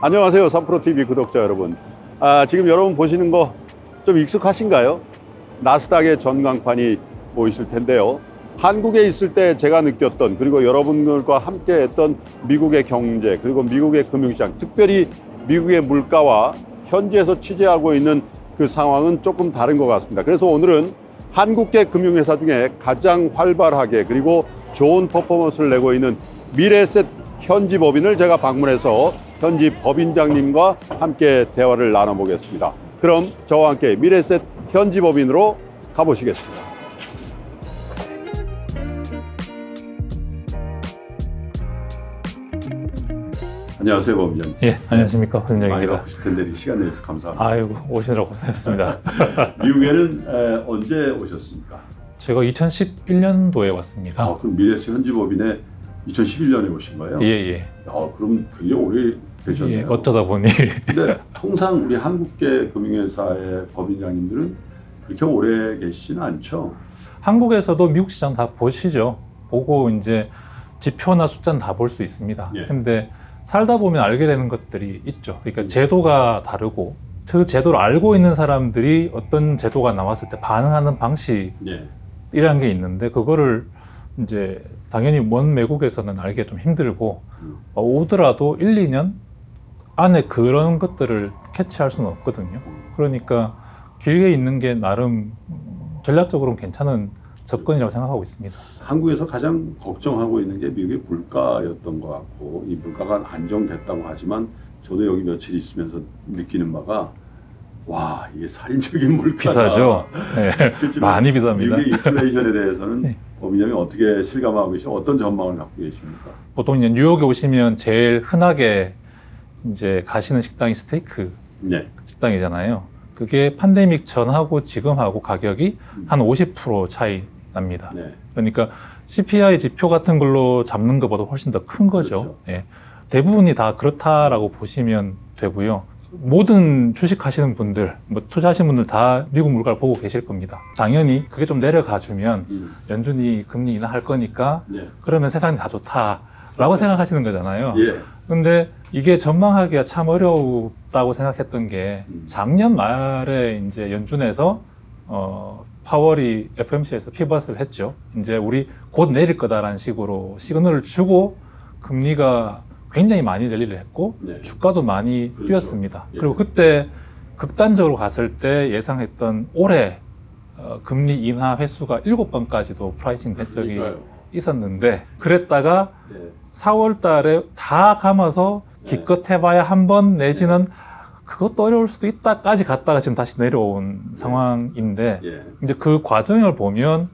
안녕하세요. 3프로TV 구독자 여러분. 지금 여러분 보시는 거 좀 익숙하신가요? 나스닥의 전광판이 보이실 텐데요. 한국에 있을 때 제가 느꼈던, 그리고 여러분들과 함께 했던 미국의 경제, 그리고 미국의 금융시장, 특별히 미국의 물가와 현지에서 취재하고 있는 그 상황은 조금 다른 것 같습니다. 그래서 오늘은 한국계 금융회사 중에 가장 활발하게 그리고 좋은 퍼포먼스를 내고 있는 미래에셋 현지 법인을 제가 방문해서 현지 법인장님과 함께 대화를 나눠보겠습니다. 그럼 저와 함께 미래에셋 현지 법인으로 가보시겠습니다. 안녕하세요, 법인장님. 예, 안녕하십니까, 많이 법인장입니다. 바쁘실 텐데 시간 내주셔서 감사합니다. 아이고, 오시느라고 고생하셨습니다. 미국에는 언제 오셨습니까? 제가 2011년도에 왔습니다. 그럼 미래에셋 현지 법인에 2011년에 오신 거예요? 예, 예. 그럼 굉장히 오래 되셨네요. 예, 어쩌다 보니. 근데 통상 우리 한국계 금융회사의 법인장님들은 그렇게 오래 계시지는 않죠? 한국에서도 미국 시장 다 보시죠. 보고 이제 지표나 숫자는 다 볼 수 있습니다. 예. 근데 살다 보면 알게 되는 것들이 있죠. 그러니까 제도가 다르고 그 제도를 알고 있는 사람들이 어떤 제도가 나왔을 때 반응하는 방식이라는 게 있는데, 그거를 이제 당연히 먼 외국에서는 알기가 좀 힘들고 오더라도 1, 2년 안에 그런 것들을 캐치할 수는 없거든요. 그러니까 길게 있는 게 나름 전략적으로는 괜찮은 접근이라고 생각하고 있습니다. 한국에서 가장 걱정하고 있는 게 미국의 물가였던 것 같고, 이 물가가 안정됐다고 하지만 저도 여기 며칠 있으면서 느끼는 바가, 와, 이게 살인적인 물가다. 비싸죠. 네, 많이 비쌉니다. 미국의 인플레이션에 대해서는 네. 법인장님 어떻게 실감하고 계시고 어떤 전망을 갖고 계십니까? 보통 이제 뉴욕에 오시면 제일 흔하게 이제 가시는 식당이 스테이크 식당이잖아요. 그게 팬데믹 전하고 지금하고 가격이 한 50% 차이 납니다. 그러니까 CPI 지표 같은 걸로 잡는 것보다 훨씬 더 큰 거죠. 그렇죠. 예. 대부분이 다 그렇다라고 보시면 되고요. 모든 주식하시는 분들, 뭐 투자하시는 분들 다 미국 물가를 보고 계실 겁니다. 당연히 그게 좀 내려가 주면 연준이 금리 인하할 거니까 그러면 세상이 다 좋다라고 생각하시는 거잖아요. 근데 이게 전망하기가 참 어렵다고 생각했던 게, 작년 말에 이제 연준에서 파월이 FOMC에서 피벗을 했죠. 이제 우리 곧 내릴 거다라는 식으로 시그널을 주고 금리가 굉장히 많이 내리를 했고 주가도 많이 뛰었습니다. 그리고 그때 극단적으로 갔을 때 예상했던 올해 금리 인하 횟수가 7번까지도 프라이싱 된 적이 있었는데, 그랬다가 4월 달에 다 감아서 기껏 해봐야 한 번 내지는 그것도 어려울 수도 있다까지 갔다가 지금 다시 내려온 상황인데, 이제 그 과정을 보면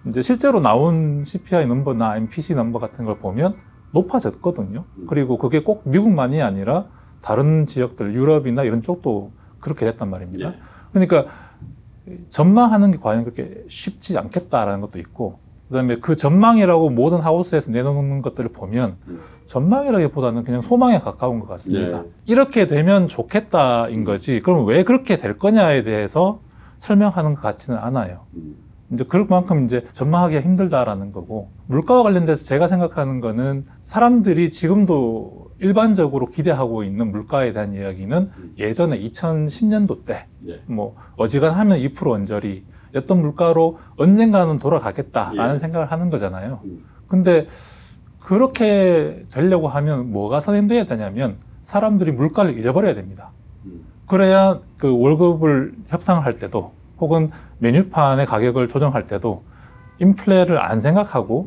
이제 실제로 나온 CPI 넘버나 MPC 넘버 같은 걸 보면 높아졌거든요. 그리고 그게 꼭 미국만이 아니라 다른 지역들, 유럽이나 이런 쪽도 그렇게 됐단 말입니다. 그러니까 전망하는 게 과연 그렇게 쉽지 않겠다라는 것도 있고, 그다음에 그 전망이라고 모든 하우스에서 내놓는 것들을 보면 전망이라기보다는 그냥 소망에 가까운 것 같습니다. 이렇게 되면 좋겠다인 거지, 그럼 왜 그렇게 될 거냐에 대해서 설명하는 것 같지는 않아요. 이제 그만큼 이제 전망하기가 힘들다라는 거고, 물가와 관련돼서 제가 생각하는 거는 사람들이 지금도 일반적으로 기대하고 있는 물가에 대한 이야기는 예전에 2010년도 때 뭐 어지간하면 2% 언저리였던 물가로 언젠가는 돌아가겠다라는 생각을 하는 거잖아요. 근데 그렇게 되려고 하면 뭐가 선행돼야 되냐면 사람들이 물가를 잊어버려야 됩니다. 그래야 그 월급을 협상을 할 때도 혹은 메뉴판의 가격을 조정할 때도 인플레를 안 생각하고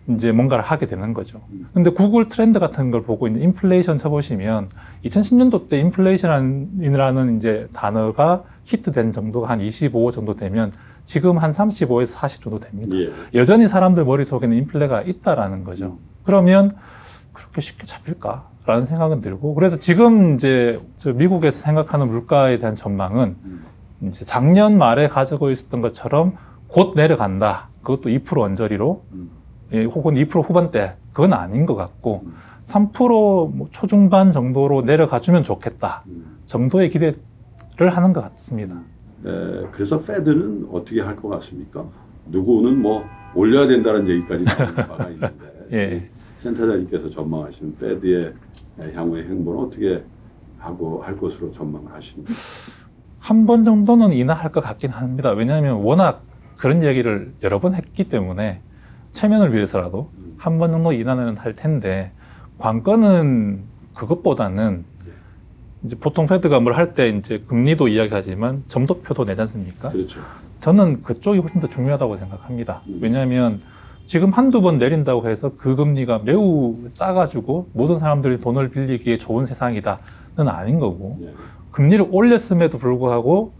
이제 뭔가를 하게 되는 거죠. 근데 구글 트렌드 같은 걸 보고 있는 인플레이션 쳐보시면 2010년도 때 인플레이션이라는 이제 단어가 히트된 정도가 한 25 정도 되면 지금 한 35에서 40 정도 됩니다. 여전히 사람들 머릿속에는 인플레가 있다라는 거죠. 그러면 그렇게 쉽게 잡힐까라는 생각은 들고, 그래서 지금 이제 미국에서 생각하는 물가에 대한 전망은 이제 작년 말에 가지고 있었던 것처럼 곧 내려간다. 그것도 2% 언저리로, 혹은 2% 후반대. 그건 아닌 것 같고, 3% 초중반 정도로 내려가주면 좋겠다 정도의 기대를 하는 것 같습니다. 그래서 페드는 어떻게 할 것 같습니까? 누구는 뭐 올려야 된다는 얘기까지 나오는 바가 있는데, 센터장님께서 전망하시는 페드의 향후의 행보는 어떻게 하고 할 것으로 전망을 하십니까? 한 번 정도는 인하할 것 같긴 합니다. 왜냐하면 워낙 그런 얘기를 여러 번 했기 때문에 체면을 위해서라도 한 번 정도 인하는 할 텐데, 관건은 그것보다는 이제 보통 패드가 뭘 할 때 이제 금리도 이야기하지만 점도표도 내지 않습니까? 그렇죠. 저는 그쪽이 훨씬 더 중요하다고 생각합니다. 왜냐하면 지금 한두 번 내린다고 해서 그 금리가 매우 싸가지고 모든 사람들이 돈을 빌리기에 좋은 세상이다는 아닌 거고, 예. 금리를 올렸음에도 불구하고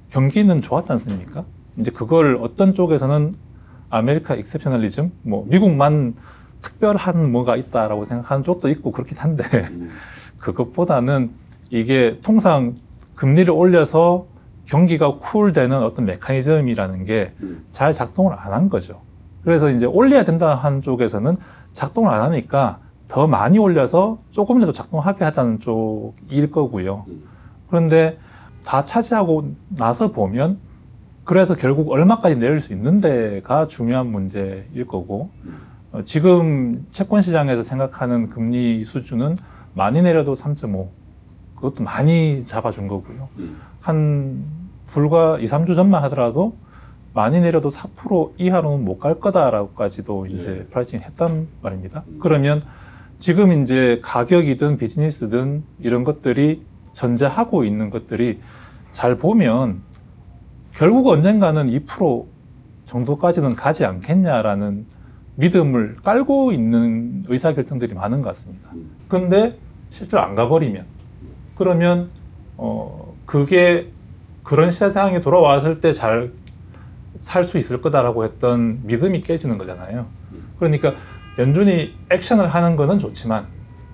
경기는 좋았지 않습니까? 이제 그걸 어떤 쪽에서는 아메리카 익셉셔널리즘, 뭐 미국만 특별한 뭐가 있다라고 생각하는 쪽도 있고 그렇긴 한데 그것보다는 이게 통상 금리를 올려서 경기가 쿨되는 어떤 메커니즘이라는 게 잘 작동을 안 한 거죠. 그래서 이제 올려야 된다 한 쪽에서는 작동을 안 하니까 더 많이 올려서 조금이라도 작동하게 하자는 쪽일 거고요. 그런데 다 차지하고 나서 보면 그래서 결국 얼마까지 내릴 수 있는데가 중요한 문제일 거고, 지금 채권 시장에서 생각하는 금리 수준은 많이 내려도 3.5, 그것도 많이 잡아준 거고요. 한 불과 2, 3주 전만 하더라도 많이 내려도 4% 이하로는 못 갈 거다라고까지도 이제 프라이징 했단 말입니다. 그러면 지금 이제 가격이든 비즈니스든 이런 것들이 전제하고 있는 것들이 잘 보면 결국 언젠가는 2% 정도까지는 가지 않겠냐라는 믿음을 깔고 있는 의사결정들이 많은 것 같습니다. 그런데 실제로 안 가버리면, 그러면 그게 그런 시장이 돌아왔을 때 잘 살 수 있을 거다라고 했던 믿음이 깨지는 거잖아요. 그러니까 연준이 액션을 하는 거는 좋지만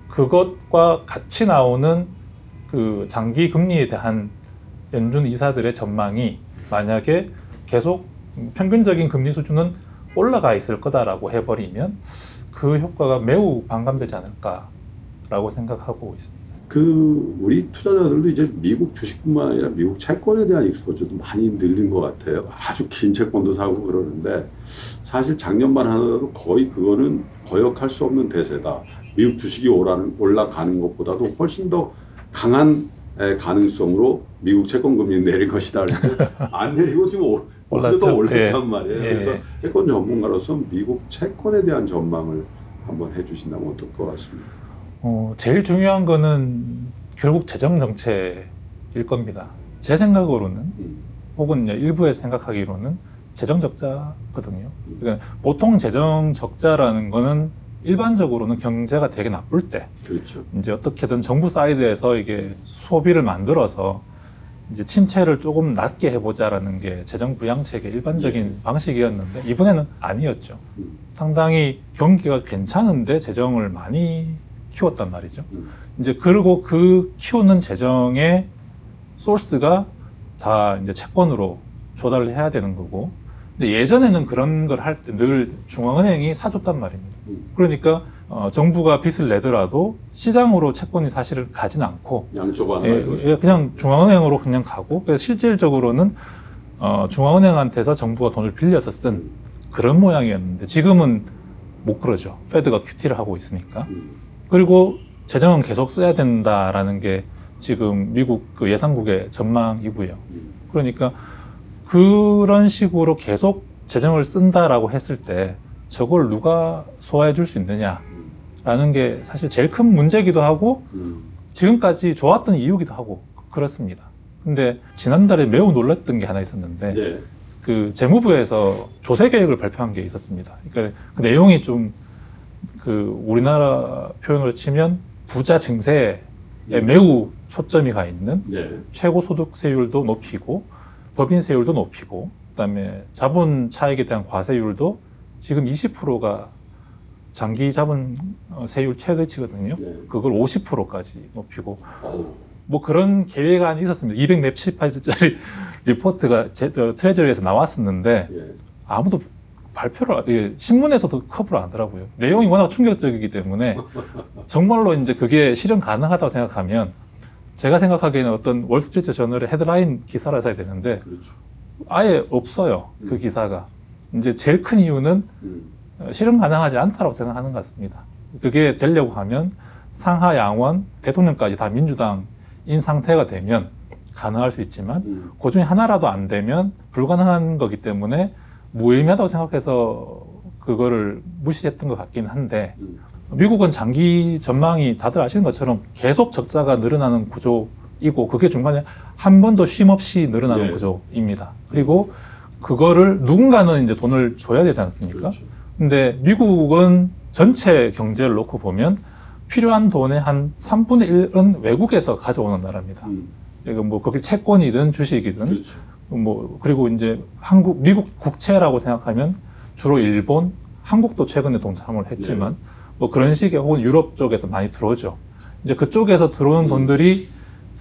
그것과 같이 나오는 그 장기 금리에 대한 연준 이사들의 전망이 만약에 계속 평균적인 금리 수준은 올라가 있을 거다라고 해버리면 그 효과가 매우 반감되지 않을까라고 생각하고 있습니다. 우리 투자자들도 이제 미국 주식뿐만 아니라 미국 채권에 대한 익스포저도 많이 늘린 것 같아요. 아주 긴 채권도 사고 그러는데 사실 작년만 하더라도 거의 그거는 거역할 수 없는 대세다. 미국 주식이 올라가는 것보다도 훨씬 더 강한 가능성으로 미국 채권 금리 내릴 것이다. 안 내리고 지금 올랐단 말이에요. 그래서 채권 전문가로서 미국 채권에 대한 전망을 한번 해주신다면 어떨 것 같습니까? 제일 중요한 거는 결국 재정 정책일 겁니다. 제 생각으로는 혹은 일부에 생각하기로는 재정 적자거든요. 그러니까 보통 재정 적자라는 거는 일반적으로는 경제가 되게 나쁠 때, 그렇죠. 이제 어떻게든 정부 사이드에서 이게 소비를 만들어서 이제 침체를 조금 낮게 해보자라는 게 재정 부양책의 일반적인 방식이었는데 이번에는 아니었죠. 상당히 경기가 괜찮은데 재정을 많이 키웠단 말이죠. 이제 그리고 그 키우는 재정의 소스가 다 이제 채권으로 조달을 해야 되는 거고, 근데 예전에는 그런 걸 할 때 늘 중앙은행이 사줬단 말입니다. 그러니까 정부가 빚을 내더라도 시장으로 채권이 사실은 가진 않고 양쪽 하나 그냥 중앙은행으로 그냥 가고, 그래서 실질적으로는 중앙은행한테서 정부가 돈을 빌려서 쓴 그런 모양이었는데 지금은 못 그러죠. 패드가 QT를 하고 있으니까. 그리고 재정은 계속 써야 된다라는 게 지금 미국 그 예상국의 전망이고요. 그러니까 그런 식으로 계속 재정을 쓴다라고 했을 때 저걸 누가 소화해 줄 수 있느냐라는 게 사실 제일 큰 문제기도 하고 지금까지 좋았던 이유기도 하고 그렇습니다. 근데 지난달에 매우 놀랐던 게 하나 있었는데 그 재무부에서 조세 계획을 발표한 게 있었습니다. 그러니까 그 내용이 좀 그 우리나라 표현으로 치면 부자 증세에 매우 초점이 가 있는 최고 소득세율도 높이고 법인세율도 높이고 그다음에 자본 차익에 대한 과세율도 지금 20%가 장기 자본 세율 최대치거든요. 그걸 50%까지 높이고 뭐 그런 계획안이 있었습니다. 200몇 페이지짜리 리포트가 트레저리에서 나왔었는데 아무도 발표를 신문에서도 커버를 안 하더라고요. 내용이 워낙 충격적이기 때문에 정말로 이제 그게 실현 가능하다고 생각하면 제가 생각하기에는 어떤 월스트리트 저널의 헤드라인 기사를 써야 되는데 아예 없어요. 그 기사가. 이제 제일 큰 이유는 실현 가능하지 않다고 생각하는 것 같습니다. 그게 되려고 하면 상하 양원 대통령까지 다 민주당 상태가 되면 가능할 수 있지만 그 중에 하나라도 안 되면 불가능한 거기 때문에 무의미하다고 생각해서 그거를 무시했던 것 같긴 한데 미국은 장기 전망이 다들 아시는 것처럼 계속 적자가 늘어나는 구조이고 그게 중간에 한 번도 쉼 없이 늘어나는 네. 구조입니다. 그리고 그거를 누군가는 이제 돈을 줘야 되지 않습니까? 그렇죠. 근데 미국은 전체 경제를 놓고 보면 필요한 돈의 한 3분의 1은 외국에서 가져오는 나라입니다. 이거 뭐 그게 채권이든 주식이든 그렇죠. 뭐 그리고 이제 미국 국채라고 생각하면 주로 일본, 한국도 최근에 동참을 했지만 네. 뭐 그런 식의 혹은 유럽 쪽에서 많이 들어오죠. 이제 그쪽에서 들어오는 돈들이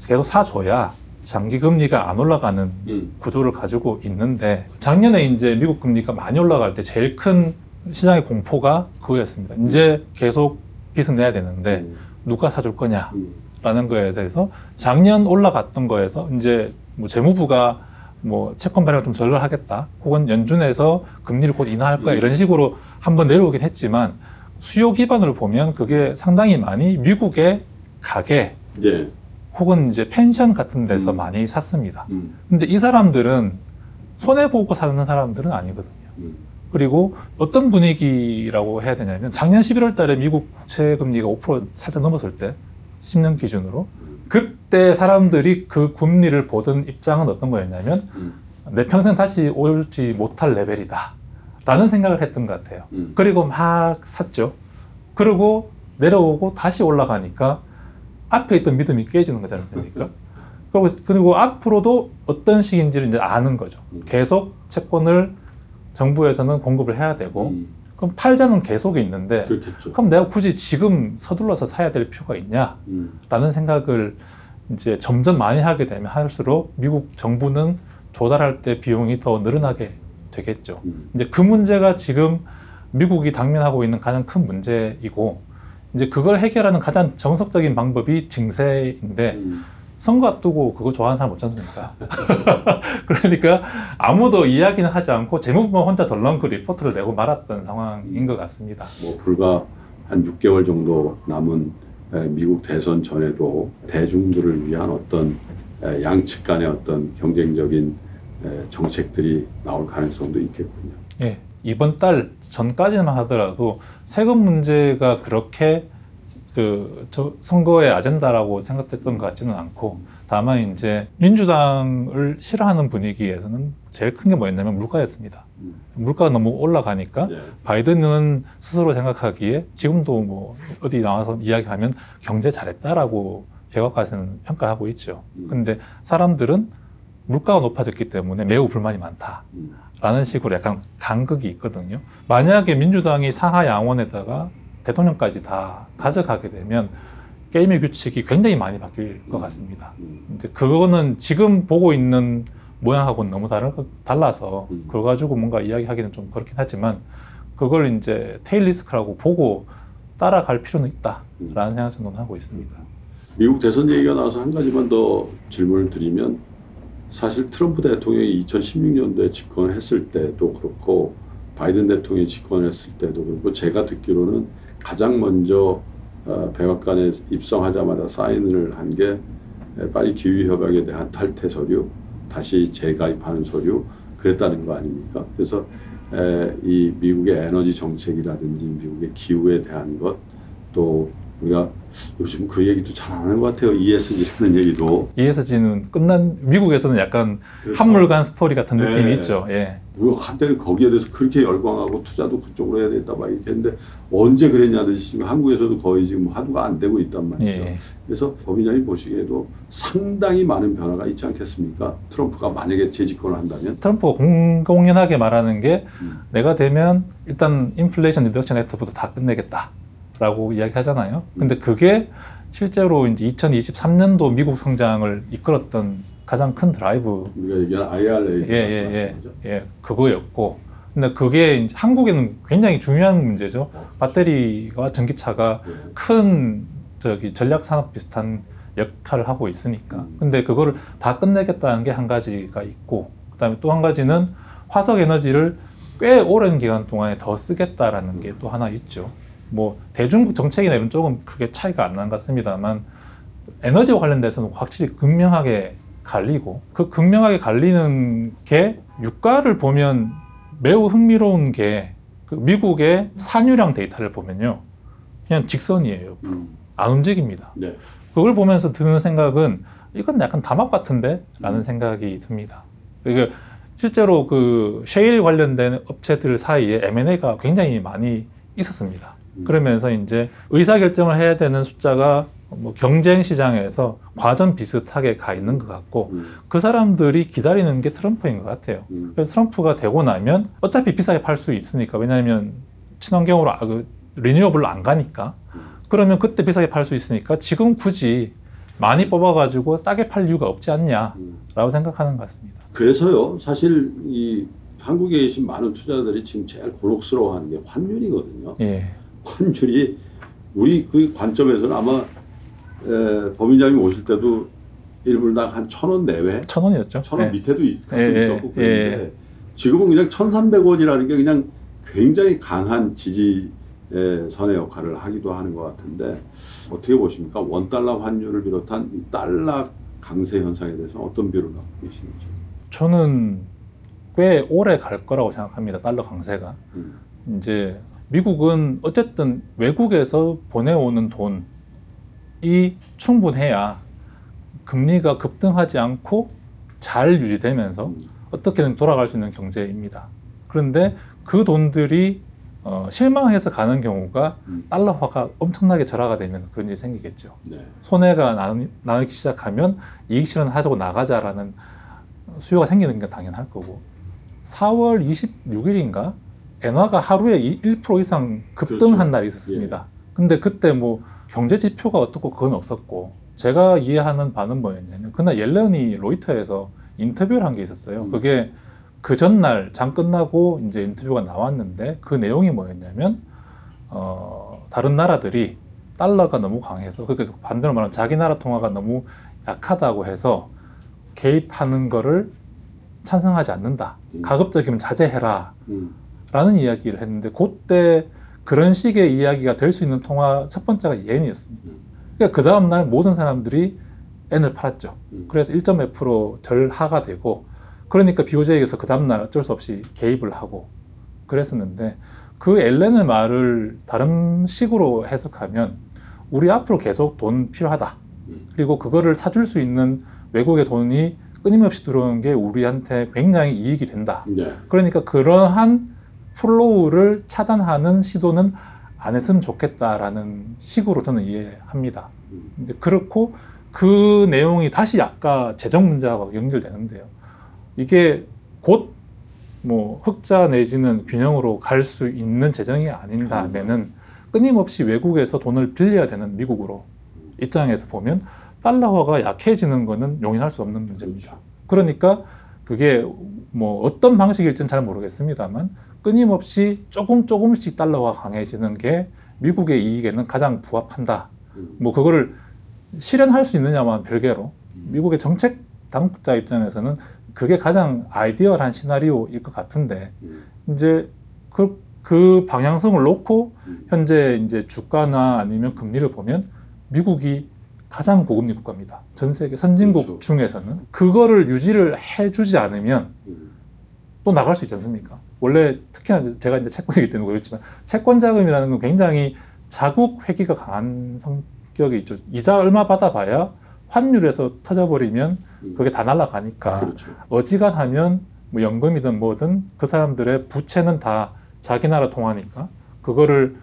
계속 사줘야 장기 금리가 안 올라가는 구조를 가지고 있는데 작년에 이제 미국 금리가 많이 올라갈 때 제일 큰 시장의 공포가 그거였습니다. 이제 계속 빚을 내야 되는데 누가 사줄 거냐라는 거에 대해서 작년 올라갔던 거에서 이제 뭐 재무부가 뭐 채권 발행을 좀 덜 하겠다 혹은 연준에서 금리를 곧 인하할 거야 이런 식으로 한번 내려오긴 했지만 수요 기반을 보면 그게 상당히 많이 미국의 가게 예. 혹은 이제 펜션 같은 데서 많이 샀습니다. 근데 이 사람들은 손해보고 사는 사람들은 아니거든요. 그리고 어떤 분위기라고 해야 되냐면 작년 11월 달에 미국 국채 금리가 5% 살짝 넘었을 때 10년 기준으로 그때 사람들이 그 금리를 보던 입장은 어떤 거였냐면 내 평생 다시 오지 못할 레벨이다 라는 생각을 했던 것 같아요. 그리고 막 샀죠. 그리고 내려오고 다시 올라가니까 앞에 있던 믿음이 깨지는 거지 않습니까? 그리고 앞으로도 어떤 식인지를 이제 아는 거죠. 계속 채권을 정부에서는 공급을 해야 되고 그럼 팔자는 계속 있는데 그렇겠죠. 그럼 내가 굳이 지금 서둘러서 사야 될 필요가 있냐라는 생각을 이제 점점 많이 하게 되면 할수록 미국 정부는 조달할 때 비용이 더 늘어나게 되겠죠. 이제 그 문제가 지금 미국이 당면하고 있는 가장 큰 문제이고 이제 그걸 해결하는 가장 정석적인 방법이 증세인데 선거 앞두고 그거 좋아하는 사람 없지 않습니까? 그러니까 아무도 이야기는 하지 않고 재무부만 혼자 덜렁 그 리포트를 내고 말았던 상황인 것 같습니다. 뭐 불과 한 6개월 정도 남은 미국 대선 전에도 대중들을 위한 어떤 양측 간의 어떤 경쟁적인 정책들이 나올 가능성도 있겠군요. 예, 이번 달 전까지만 하더라도 세금 문제가 그렇게 저 선거의 아젠다라고 생각했던 것 같지는 않고 다만 이제 민주당을 싫어하는 분위기에서는 제일 큰 게 뭐였냐면 물가였습니다. 물가가 너무 올라가니까 네. 바이든은 스스로 생각하기에 지금도 뭐 어디 나와서 이야기하면 경제 잘했다라고 백악관에서는 평가하고 있죠. 근데 사람들은 물가가 높아졌기 때문에 매우 불만이 많다라는 식으로 약간 간극이 있거든요. 만약에 민주당이 상하 양원에다가 대통령까지 다 가져가게 되면 게임의 규칙이 굉장히 많이 바뀔 것 같습니다. 이제 그거는 지금 보고 있는 모양하고는 너무 달라서 그걸 가지고 뭔가 이야기하기는 좀 그렇긴 하지만 그걸 이제 테일 리스크라고 보고 따라갈 필요는 있다라는 생각을 저는 하고 있습니다. 미국 대선 얘기가 나와서 한 가지만 더 질문을 드리면 사실 트럼프 대통령이 2016년도에 집권을 했을 때도 그렇고 바이든 대통령이 집권을 했을 때도 그렇고 제가 듣기로는 가장 먼저 백악관에 입성하자마자 사인을 한 게 파리 기후협약에 대한 탈퇴 서류, 다시 재가입하는 서류 그랬다는 거 아닙니까? 그래서 이 미국의 에너지 정책이라든지 미국의 기후에 대한 것 또 우리가 요즘 그 얘기도 잘 안 하는 것 같아요. ESG라는 얘기도. ESG는 미국에서는 약간 그렇죠. 한물간 스토리 같은 느낌이 네. 있죠. 예. 우리가 한때는 거기에 대해서 그렇게 열광하고 투자도 그쪽으로 해야 되겠다 막 이렇게 했는데 언제 그랬냐듯이 지금 한국에서도 거의 지금 하도가 안 되고 있단 말이죠. 예. 그래서 법인장이 보시기에도 상당히 많은 변화가 있지 않겠습니까? 트럼프가 만약에 재집권을 한다면. 트럼프가 공공연하게 말하는 게 내가 되면 일단 인플레이션 리덕션 액트부터 다 끝내겠다라고 이야기하잖아요. 근데 그게 실제로 이제 2023년도 미국 성장을 이끌었던 가장 큰 드라이브 우리가 얘기한 IRA 예, 그거였고 근데 그게 이제 한국에는 굉장히 중요한 문제죠. 배터리와 전기차가 큰 전략 산업 비슷한 역할을 하고 있으니까. 근데 그거를 다 끝내겠다는 게 한 가지가 있고 그다음에 또 한 가지는 화석 에너지를 꽤 오랜 기간 동안에 더 쓰겠다라는 게 또 하나 있죠. 뭐 대중 정책이나 이런 쪽은 크게 차이가 안 나는 것 같습니다만 에너지와 관련돼서는 확실히 극명하게 갈리고, 그 극명하게 갈리는 게 유가를 보면 매우 흥미로운 게, 그 미국의 산유량 데이터를 보면요, 그냥 직선이에요. 안 움직입니다. 네. 그걸 보면서 드는 생각은 이건 약간 담합 같은데? 라는 생각이 듭니다. 그러니까 실제로 그 셰일 관련된 업체들 사이에 M&A가 굉장히 많이 있었습니다. 그러면서 이제 의사결정을 해야 되는 숫자가 뭐 경쟁 시장에서 과전 비슷하게 가 있는 것 같고, 그 사람들이 기다리는 게 트럼프인 것 같아요. 그래서 트럼프가 되고 나면 어차피 비싸게 팔 수 있으니까, 왜냐하면 친환경으로 리뉴어블로 안 가니까, 그러면 그때 비싸게 팔 수 있으니까 지금 굳이 많이 뽑아가지고 싸게 팔 이유가 없지 않냐라고 생각하는 것 같습니다. 그래서요, 사실 이 한국에 계신 많은 투자자들이 지금 제일 곤혹스러워하는 게 환율이거든요. 예. 환율이 우리 그 관점에서는 아마 법인장님 오실 때도 1불당 한 1,000원 내외? 1,000원이었죠. 1,000원 예. 밑에도 예, 있었고 그랬는데, 예. 지금은 그냥 1,300원이라는 게 그냥 굉장히 강한 지지선의 역할을 하기도 하는 것 같은데, 어떻게 보십니까? 원달러 환율을 비롯한 이 달러 강세 현상에 대해서 어떤 비율을 갖고 계시는지? 저는 꽤 오래 갈 거라고 생각합니다. 달러 강세가. 이제 미국은 어쨌든 외국에서 보내오는 돈이 충분해야 금리가 급등하지 않고 잘 유지되면서 어떻게든 돌아갈 수 있는 경제입니다. 그런데 그 돈들이 실망해서 가는 경우가 달러화가 엄청나게 절하가 되면 그런 일이 생기겠죠. 네. 손해가 나기 시작하면 이익 실현하자고 나가자라는 수요가 생기는 게 당연할 거고, 4월 26일인가 엔화가 하루에 1% 이상 급등한 그렇죠. 날이 있었습니다. 근데 그때 뭐 경제 지표가 어떻고 그건 없었고, 제가 이해하는 바는 뭐였냐면 그날 옐런이 로이터에서 인터뷰를 한 게 있었어요. 그게 그 전날 장 끝나고 이제 인터뷰가 나왔는데, 그 내용이 뭐였냐면 다른 나라들이 달러가 너무 강해서, 그러니까 반대로 말하면 자기 나라 통화가 너무 약하다고 해서 개입하는 거를 찬성하지 않는다. 가급적이면 자제해라. 라는 이야기를 했는데, 그때 그런 식의 이야기가 될 수 있는 통화 첫 번째가 엔이었습니다. 그러니까 그 다음날 모든 사람들이 엔을 팔았죠. 그래서 1.5% 절하가 되고, 그러니까 BOJ에서 그 다음날 어쩔 수 없이 개입을 하고 그랬었는데, 그 앨런의 말을 다른 식으로 해석하면 우리 앞으로 계속 돈 필요하다. 그리고 그거를 사줄 수 있는 외국의 돈이 끊임없이 들어오는 게 우리한테 굉장히 이익이 된다. 네. 그러니까 그러한 플로우를 차단하는 시도는 안 했으면 좋겠다라는 식으로 저는 이해합니다. 근데 그렇고, 그 내용이 다시 아까 재정 문제하고 연결되는데요. 이게 곧 뭐 흑자 내지는 균형으로 갈 수 있는 재정이 아닌다면은 끊임없이 외국에서 돈을 빌려야 되는 미국으로 입장에서 보면 달러화가 약해지는 거는 용인할 수 없는 문제입니다. 그러니까 그게 뭐 어떤 방식일지는 잘 모르겠습니다만, 끊임없이 조금씩 달러가 강해지는 게 미국의 이익에는 가장 부합한다. 뭐 그거를 실현할 수 있느냐만 별개로, 미국의 정책 당국자 입장에서는 그게 가장 아이디얼한 시나리오일 것 같은데, 이제 그 방향성을 놓고 현재 이제 주가나 아니면 금리를 보면 미국이 가장 고금리 국가입니다. 전 세계 선진국 그렇죠. 중에서는. 그거를 유지를 해주지 않으면 또 나갈 수 있지 않습니까? 원래 특히나 제가 이제 채권이기 때문에 그렇지만, 채권 자금이라는 건 굉장히 자국 회귀가 강한 성격이 있죠. 이자 얼마 받아봐야 환율에서 터져버리면 그게 다 날아가니까. 그렇죠. 어지간하면 뭐 연금이든 뭐든 그 사람들의 부채는 다 자기 나라 통화니까 그거를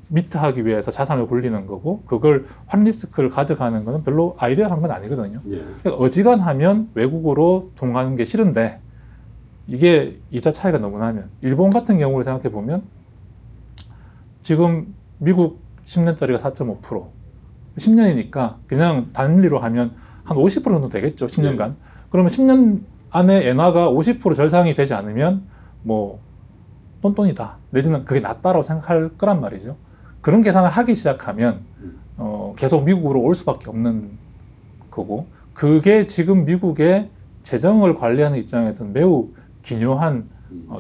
미트하기 위해서 자산을 굴리는 거고, 그걸 환리스크를 가져가는 거는 별로 아이디어한 건 아니거든요. 예. 그러니까 어지간하면 외국으로 돈 가는 게 싫은데, 이게 이자 차이가 너무 나면, 일본 같은 경우를 생각해 보면 지금 미국 10년짜리가 4.5%, 10년이니까 그냥 단리로 하면 한 50% 정도 되겠죠, 10년간. 그러면 10년 안에 엔화가 50% 절상이 되지 않으면 뭐 똔똔이다, 내지는 그게 낫다라고 생각할 거란 말이죠. 그런 계산을 하기 시작하면 계속 미국으로 올 수밖에 없는 거고, 그게 지금 미국의 재정을 관리하는 입장에서는 매우 기묘한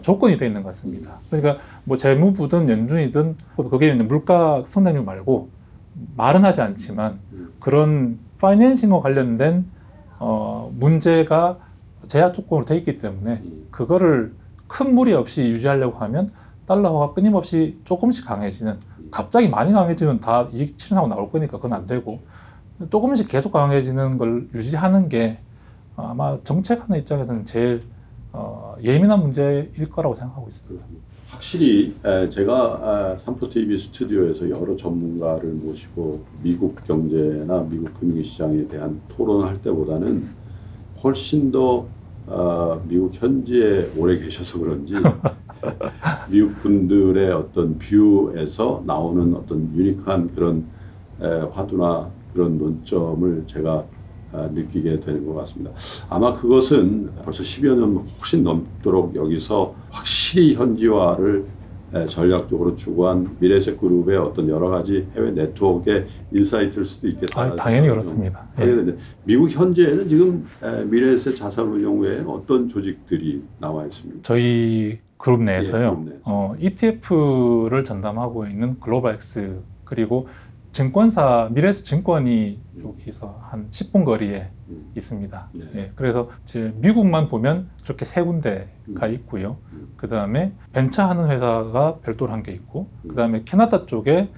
조건이 되어 있는 것 같습니다. 그러니까 뭐 재무부든 연준이든, 그게 물가 성장률 말고 말은 하지 않지만 그런 파이낸싱과 관련된 문제가 제약 조건으로 돼 있기 때문에 그거를 큰 무리 없이 유지하려고 하면 달러화가 끊임없이 조금씩 강해지는, 갑자기 많이 강해지면 다 이익 실현하고 나올 거니까 그건 안 되고, 조금씩 계속 강해지는 걸 유지하는 게 아마 정책하는 입장에서는 제일 예민한 문제일 거라고 생각하고 있습니다. 확실히 제가 삼포TV 스튜디오에서 여러 전문가를 모시고 미국 경제나 미국 금융시장에 대한 토론을 할 때보다는 훨씬 더 미국 현지에 오래 계셔서 그런지 미국 분들의 어떤 뷰에서 나오는 어떤 유니크한 그런 화두나 그런 논점을 제가 느끼게 되는 것 같습니다. 아마 그것은 벌써 10여 년 훨씬 넘도록 여기서 확실히 현지화를 전략적으로 추구한 미래에셋그룹의 어떤 여러 가지 해외 네트워크의 인사이트일 수도 있겠다. 당연히 그렇습니다. 예. 미국 현지에는 지금 미래에셋 자산운용 외에 어떤 조직들이 나와 있습니까? 저희 그룹 내에서요. 그룹 내에서. ETF를 전담하고 있는 글로벌엑스, 그리고 증권사 미래에셋 증권이 여기서 한 10분 거리에 있습니다. 네. 예, 그래서 미국만 보면 그렇게 세 군데가 있고요. 그 다음에 벤처하는 회사가 별도로 한 게 있고, 그 다음에 캐나다 쪽에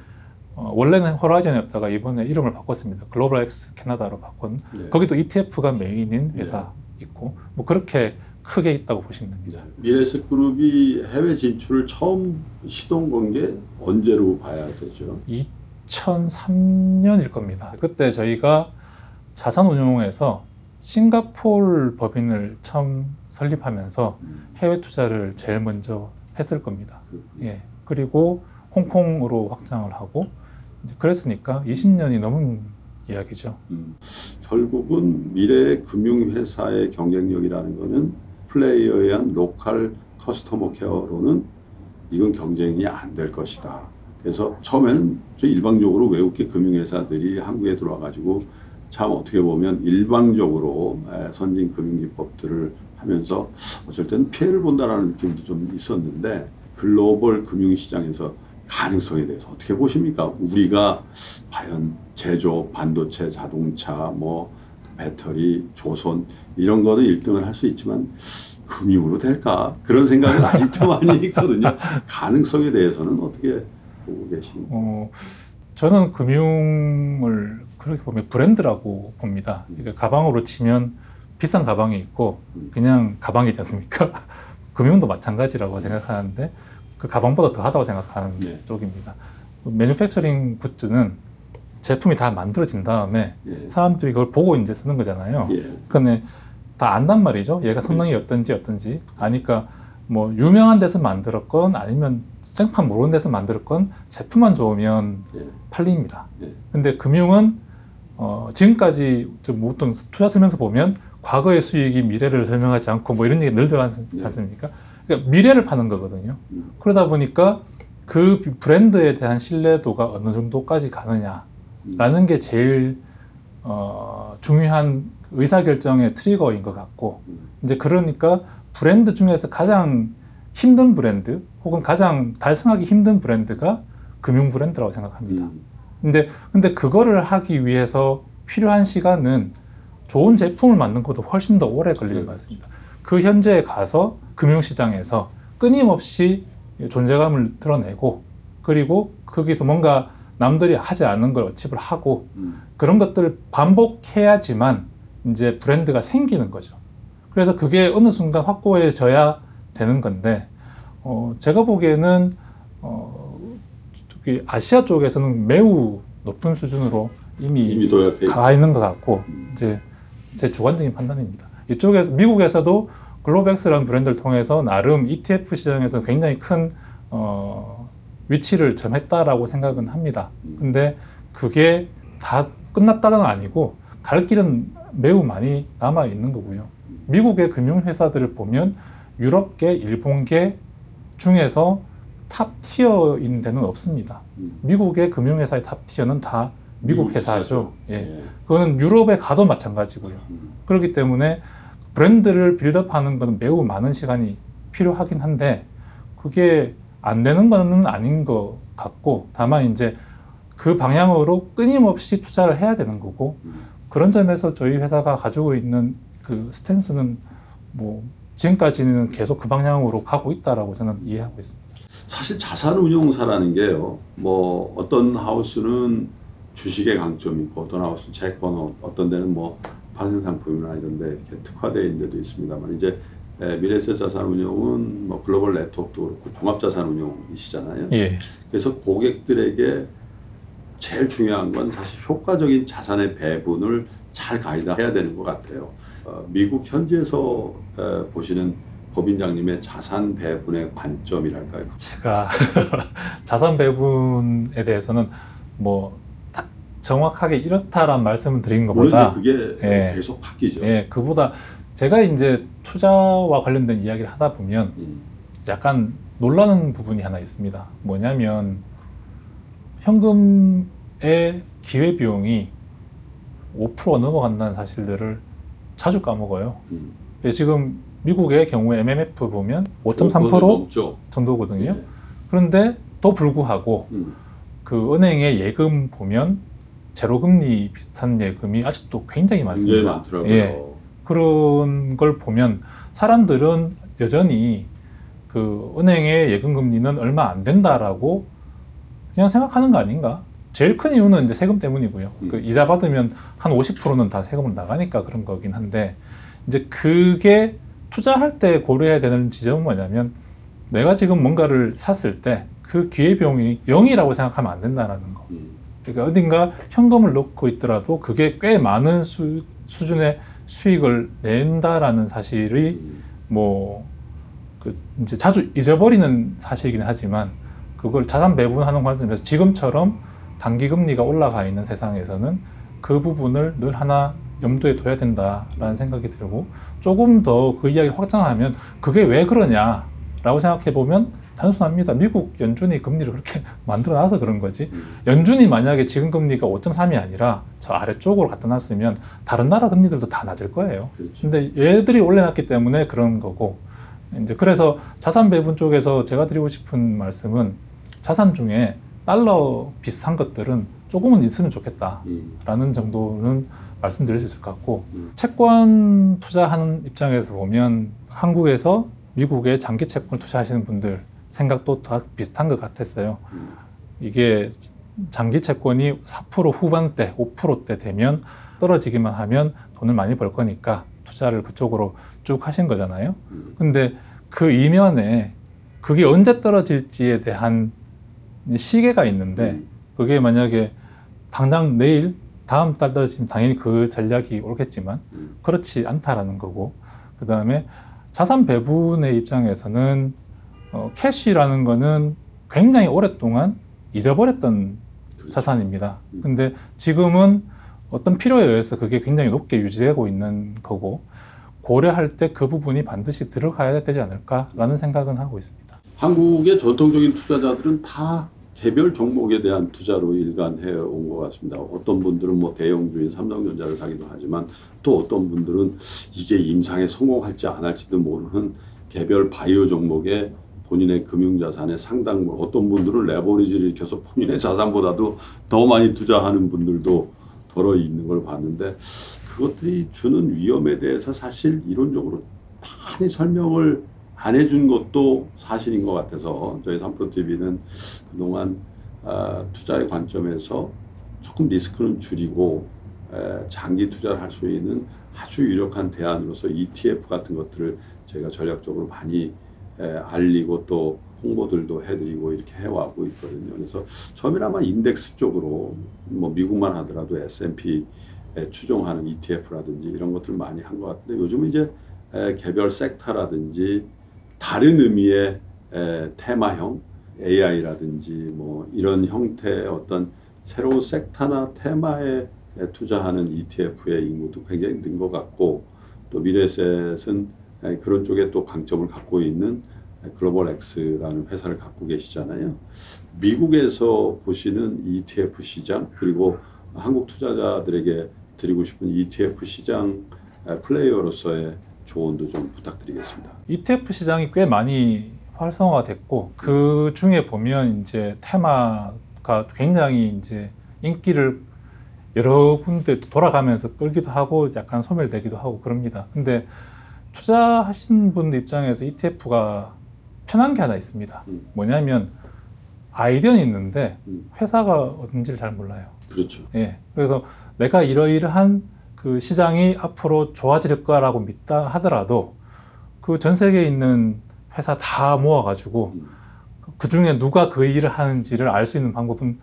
원래는 호라이즌이었다가 이번에 이름을 바꿨습니다. 글로벌엑스 캐나다로 바꾼. 네. 거기도 ETF가 메인인 회사 있고, 뭐 그렇게 크게 있다고 보시면 됩니다. 미래에셋그룹이 해외 진출을 처음 시동 건 게 언제로 봐야 되죠? 2003년일 겁니다. 그때 저희가 자산운용에서 싱가포르 법인을 처음 설립하면서 해외 투자를 제일 먼저 했을 겁니다. 예. 그리고 홍콩으로 확장을 하고, 이제 그랬으니까 20년이 넘은 이야기죠. 결국은 미래 금융회사의 경쟁력이라는 것은 플레이어에 의한 로컬 커스터머 케어로는 이건 경쟁이 안 될 것이다. 그래서 처음에는 좀 일방적으로 외국계 금융회사들이 한국에 들어와가지고 참 어떻게 보면 일방적으로 선진 금융기법들을 하면서 어쩔 때는 피해를 본다라는 느낌도 좀 있었는데, 글로벌 금융시장에서 가능성에 대해서 어떻게 보십니까? 우리가 과연 제조, 반도체, 자동차, 뭐 배터리, 조선 이런 거는 1등을 할 수 있지만 금융으로 될까? 그런 생각은 아직도 많이 있거든요. 가능성에 대해서는 어떻게 보고 계십니까? 저는 금융을 그렇게 보면 브랜드라고 봅니다. 그러니까 가방으로 치면 비싼 가방이 있고 그냥 가방이지 않습니까? 금융도 마찬가지라고 생각하는데 그 가방보다 더 하다고 생각하는 쪽입니다. 매뉴팩처링 굿즈는 제품이 다 만들어진 다음에 사람들이 그걸 보고 이제 쓰는 거잖아요. 그러니까 다 안단 말이죠. 얘가 성능이 어떤지 아니까 뭐 유명한 데서 만들었건 아니면 생판 모르는 데서 만들었건 제품만 좋으면 팔립니다. 근데 금융은 지금까지 좀 어떤 투자 설명서 보면 과거의 수익이 미래를 설명하지 않고 뭐 이런 얘기 늘 들어가지 않습니까? 그러니까 미래를 파는 거거든요. 그러다 보니까 그 브랜드에 대한 신뢰도가 어느 정도까지 가느냐라는 게 제일 중요한 의사결정의 트리거인 것 같고, 이제 그러니까 브랜드 중에서 가장 힘든 브랜드 혹은 가장 달성하기 힘든 브랜드가 금융 브랜드라고 생각합니다. 근데 그거를 하기 위해서 필요한 시간은 좋은 제품을 만든 것도 훨씬 더 오래 걸릴 것 같습니다. 그 현재에 가서 금융시장에서 끊임없이 존재감을 드러내고, 그리고 거기서 뭔가 남들이 하지 않는 걸 어치를 하고 그런 것들을 반복해야지만 이제 브랜드가 생기는 거죠. 그래서 그게 어느 순간 확고해져야 되는 건데, 제가 보기에는 아시아 쪽에서는 매우 높은 수준으로 이미 가 있는 것 같고, 이제 제 주관적인 판단입니다. 이쪽에서 미국에서도 글로벌엑스라는 브랜드를 통해서 나름 ETF 시장에서 굉장히 큰 위치를 점했다라고 생각은 합니다. 근데 그게 다 끝났다는 아니고 갈 길은 매우 많이 남아 있는 거고요. 미국의 금융회사들을 보면 유럽계, 일본계 중에서 탑 티어인 데는 없습니다. 미국의 금융회사의 탑 티어는 다 미국 회사죠. 예. 그거는 유럽에 가도 마찬가지고요. 그렇기 때문에 브랜드를 빌드업하는 것은 매우 많은 시간이 필요하긴 한데 그게 안 되는 건 아닌 것 같고, 다만 이제 그 방향으로 끊임없이 투자를 해야 되는 거고 그런 점에서 저희 회사가 가지고 있는 그 스탠스는 뭐 지금까지는 계속 그 방향으로 가고 있다라고 저는 이해하고 있습니다. 사실 자산운용사라는 게요. 뭐 어떤 하우스는 주식의 강점이 있고 어떤 하우스는 채권, 어떤 데는 뭐 파생상품이나 이런 데 이렇게 특화되어 있는 데도 있습니다만 이제 미래에셋 자산운용은 뭐 글로벌 네트워크도 그렇고 종합자산운용이시잖아요. 예. 그래서 고객들에게 제일 중요한 건 사실 효과적인 자산의 배분을 잘 가이드해야 되는 것 같아요. 미국 현지에서 보시는 법인장님의 자산 배분의 관점이랄까요? 제가 자산 배분에 대해서는 뭐 딱 정확하게 이렇다란 말씀을 드린 것보다 물론 그게 예, 계속 바뀌죠. 예, 그보다 제가 이제 투자와 관련된 이야기를 하다 보면 약간 놀라는 부분이 하나 있습니다. 뭐냐면 현금의 기회비용이 5% 넘어간다는 사실들을 자주 까먹어요. 지금 미국의 경우에 MMF 보면 5.3% 정도거든요. 네. 그런데 또 불구하고 그 은행의 예금 보면 제로금리 비슷한 예금이 아직도 굉장히 많습니다. 굉장히 많더라고요. 예. 그런 걸 보면 사람들은 여전히 그 은행의 예금 금리는 얼마 안 된다라고 그냥 생각하는 거 아닌가? 제일 큰 이유는 이제 세금 때문이고요. 그 이자 받으면 한 50%는 다 세금으로 나가니까 그런 거긴 한데 이제 그게 투자할 때 고려해야 되는 지점은 뭐냐면 내가 지금 뭔가를 샀을 때 그 기회비용이 0이라고 생각하면 안 된다는 거. 그러니까 어딘가 현금을 넣고 있더라도 그게 꽤 많은 수준의 수익을 낸다라는 사실이 뭐 그 이제 자주 잊어버리는 사실이긴 하지만 그걸 자산 배분하는 관점에서 지금처럼 단기 금리가 올라가 있는 세상에서는 그 부분을 늘 하나 염두에 둬야 된다라는 생각이 들고 조금 더 그 이야기를 확장하면 그게 왜 그러냐라고 생각해 보면 단순합니다. 미국 연준이 금리를 그렇게 만들어놔서 그런 거지. 연준이 만약에 지금 금리가 5.3이 아니라 저 아래쪽으로 갖다 놨으면 다른 나라 금리들도 다 낮을 거예요. 그렇죠. 근데 얘들이 올려놨기 때문에 그런 거고 이제 그래서 자산 배분 쪽에서 제가 드리고 싶은 말씀은 자산 중에 달러 비슷한 것들은 조금은 있으면 좋겠다라는 정도는 말씀드릴 수 있을 것 같고 채권 투자하는 입장에서 보면 한국에서 미국의 장기 채권 투자하시는 분들 생각도 다 비슷한 것 같았어요. 이게 장기 채권이 4% 후반대, 5%대 되면 떨어지기만 하면 돈을 많이 벌 거니까 투자를 그쪽으로 쭉 하신 거잖아요. 근데 그 이면에 그게 언제 떨어질지에 대한 시계가 있는데 그게 만약에 당장 내일 다음 달 떨어지면 당연히 그 전략이 옳겠지만 그렇지 않다라는 거고 그 다음에 자산 배분의 입장에서는 캐시라는 거는 굉장히 오랫동안 잊어버렸던 자산입니다. 근데 지금은 어떤 필요에 의해서 그게 굉장히 높게 유지되고 있는 거고 고려할 때 그 부분이 반드시 들어가야 되지 않을까라는 생각은 하고 있습니다. 한국의 전통적인 투자자들은 다 개별 종목에 대한 투자로 일관해 온 것 같습니다. 어떤 분들은 뭐 대형주인 삼성전자를 사기도 하지만 또 어떤 분들은 이게 임상에 성공할지 안 할지도 모르는 개별 바이오 종목에 본인의 금융자산의 상당 어떤 분들은 레버리지를 일으켜서 본인의 자산보다도 더 많이 투자하는 분들도 더러 있는 걸 봤는데 그것들이 주는 위험에 대해서 사실 이론적으로 많이 설명을 안 해준 것도 사실인 것 같아서 저희 3프로TV는 그동안 투자의 관점에서 조금 리스크는 줄이고 장기 투자를 할 수 있는 아주 유력한 대안으로서 ETF 같은 것들을 저희가 전략적으로 많이 알리고 또 홍보들도 해드리고 이렇게 해와고 있거든요. 그래서 처음에는 인덱스 쪽으로 뭐 미국만 하더라도 S&P에 추종하는 ETF라든지 이런 것들을 많이 한 것 같은데 요즘은 이제 개별 섹터라든지 다른 의미의 테마형 AI라든지 뭐 이런 형태의 어떤 새로운 섹터나 테마에 투자하는 ETF의 인구도 굉장히 는 것 같고 또 미래에셋은 그런 쪽에 또 강점을 갖고 있는 글로벌 X라는 회사를 갖고 계시잖아요. 미국에서 보시는 ETF 시장 그리고 한국 투자자들에게 드리고 싶은 ETF 시장 플레이어로서의 조언도 좀 부탁드리겠습니다. ETF 시장이 꽤 많이 활성화됐고 그 중에 보면 이제 테마가 ETF가 굉장히 이제 인기를 여러 군데 돌아가면서 끌기도 하고 약간 소멸되기도 하고 그럽니다. 근데 투자하신 분들 입장에서 ETF가 편한 게 하나 있습니다. 뭐냐면 아이디어는 있는데 회사가 어딘지를 잘 몰라요. 그렇죠. 예. 그래서 내가 이러이러한 그 시장이 앞으로 좋아질 거라고 믿다 하더라도 그 전 세계에 있는 회사 다 모아가지고 그 중에 누가 그 일을 하는지를 알 수 있는 방법은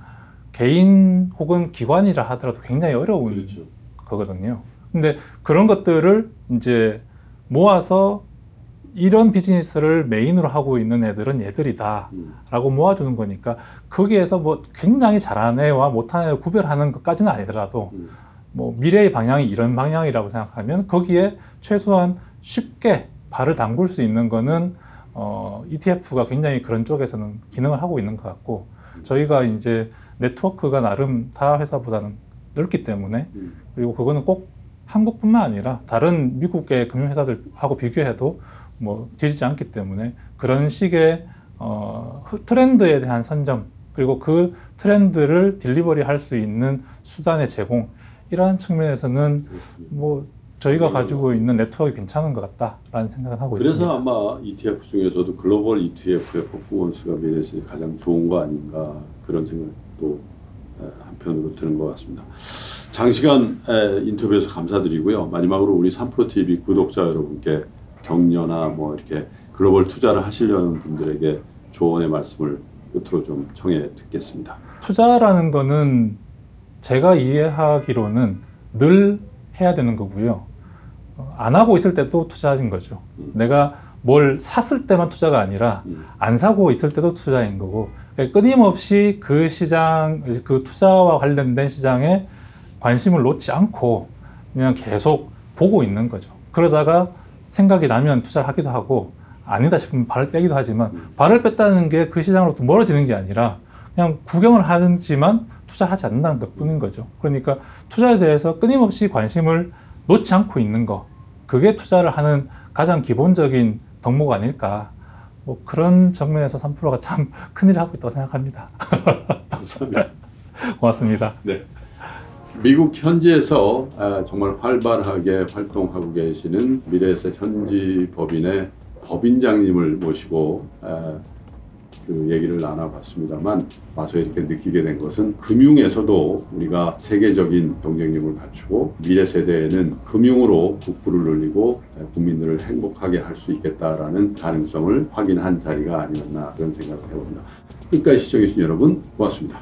개인 혹은 기관이라 하더라도 굉장히 어려운 그렇죠. 거거든요. 근데 그런 것들을 이제 모아서 이런 비즈니스를 메인으로 하고 있는 애들은 얘들이다 라고 모아주는 거니까 거기에서 뭐 굉장히 잘하는 애와 못하는 애를 구별하는 것까지는 아니더라도 뭐 미래의 방향이 이런 방향이라고 생각하면 거기에 최소한 쉽게 발을 담글 수 있는 거는 ETF가 굉장히 그런 쪽에서는 기능을 하고 있는 것 같고 저희가 이제 네트워크가 나름 타 회사보다는 넓기 때문에 그리고 그거는 꼭 한국뿐만 아니라 다른 미국의 금융회사들하고 비교해도 뭐 뒤지지 않기 때문에 그런 식의 트렌드에 대한 선점 그리고 그 트렌드를 딜리버리 할 수 있는 수단의 제공 이러한 측면에서는 뭐 저희가 가지고 있는 네트워크가 괜찮은 것 같다라는 생각을 하고 그래서 있습니다. 아마 ETF 중에서도 글로벌 ETF의 퍼포먼스가 미래에서 가장 좋은 거 아닌가 그런 생각도 한편으로 드는 것 같습니다. 장시간 인터뷰에서 감사드리고요. 마지막으로 우리 3프로TV 구독자 여러분께 격려나 뭐 이렇게 글로벌 투자를 하시려는 분들에게 조언의 말씀을 끝으로 좀 청해 듣겠습니다. 투자라는 거는 제가 이해하기로는 늘 해야 되는 거고요. 안 하고 있을 때도 투자인 거죠. 내가 뭘 샀을 때만 투자가 아니라 안 사고 있을 때도 투자인 거고 끊임없이 그 시장, 그 투자와 관련된 시장에 관심을 놓지 않고 그냥 계속 보고 있는 거죠. 그러다가 생각이 나면 투자를 하기도 하고 아니다 싶으면 발을 빼기도 하지만 발을 뺐다는 게 그 시장으로부터 멀어지는 게 아니라 그냥 구경을 하지만 투자를 하지 않는다는 것 뿐인 거죠. 그러니까 투자에 대해서 끊임없이 관심을 놓지 않고 있는 거 그게 투자를 하는 가장 기본적인 덕목 아닐까 뭐 그런 측면에서 3프로가 참 큰일을 하고 있다고 생각합니다. 감사합니다. 고맙습니다. 네. 미국 현지에서 정말 활발하게 활동하고 계시는 미래에셋 현지 법인의 법인장님을 모시고 그 얘기를 나눠봤습니다만 와서 이렇게 느끼게 된 것은 금융에서도 우리가 세계적인 경쟁력을 갖추고 미래 세대에는 금융으로 국부를 늘리고 국민들을 행복하게 할 수 있겠다라는 가능성을 확인한 자리가 아니었나 그런 생각을 해봅니다. 끝까지 시청해주신 여러분 고맙습니다.